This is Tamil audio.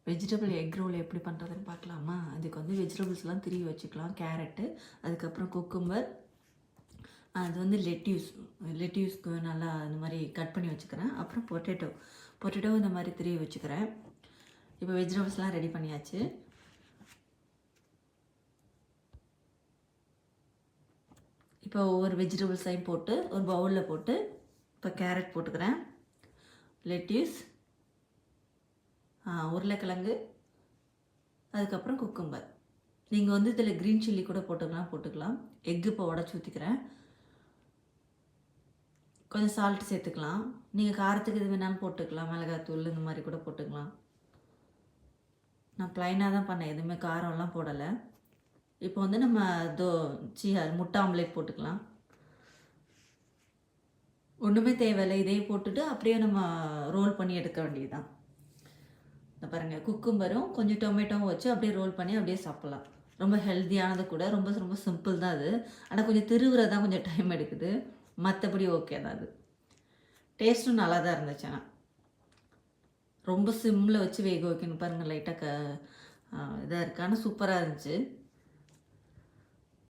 வெஜிடபிள் எக் ரோல் எப்படி பண்ணுறதுன்னு பார்க்கலாமா? அதுக்கு வந்து வெஜிடபிள்ஸ்லாம் திருவி வச்சுக்கலாம். கேரட்டு, அதுக்கப்புறம் குக்கும்பர், அது வந்து லெட்யூஸ்க்கு நல்லா இந்த மாதிரி கட் பண்ணி வச்சுக்கிறேன். அப்புறம் பொட்டேட்டோ இந்த மாதிரி திருவி வச்சுக்கிறேன். இப்போ வெஜிடபிள்ஸ்லாம் ரெடி பண்ணியாச்சு. இப்போ ஒவ்வொரு வெஜிடபிள்ஸையும் போட்டு ஒரு பவுலில் போட்டு இப்போ கேரட் போட்டுக்கிறேன், லெட்யூஸ், உருளைக்கிழங்கு, அதுக்கப்புறம் குக்கும்பர். நீங்கள் வந்து இதில் க்ரீன் சில்லி கூட போட்டுக்கலாம். எக்கு இப்போ உடச்சி ஊற்றிக்கிறேன். கொஞ்சம் சால்ட் சேர்த்துக்கலாம். நீங்கள் காரத்துக்கு இது வேணாலும் போட்டுக்கலாம். மிளகாத்தூள் இந்த மாதிரி கூட போட்டுக்கலாம். நான் ப்ளைனாக தான் பண்ணேன், எதுவுமே காரம்லாம் போடலை. இப்போ வந்து நம்ம முட்டை ஆம்லேட் போட்டுக்கலாம். ஒன்றுமே தேவையில்லை, இதையே போட்டுட்டு அப்படியே நம்ம ரோல் பண்ணி எடுக்க வேண்டியதுதான். இந்த பாருங்கள், குக்கும்பரும் கொஞ்சம் டொமேட்டோவும் வச்சு அப்படியே ரோல் பண்ணி அப்படியே சாப்பிட்லாம். ரொம்ப ஹெல்த்தியானது கூட, ரொம்ப ரொம்ப சிம்பிள் தான் அது. ஆனால் கொஞ்சம் திருவுறதான் கொஞ்சம் டைம் எடுக்குது. மற்றபடி ஓகே தான். அது டேஸ்ட்டும் நல்லா தான் இருந்துச்சு. ஆனால் ரொம்ப சிம்மில் வச்சு வேக வைக்கணும் பாருங்கள். லைட்டாக இதாக இருக்குது, ஆனால் சூப்பராக இருந்துச்சு.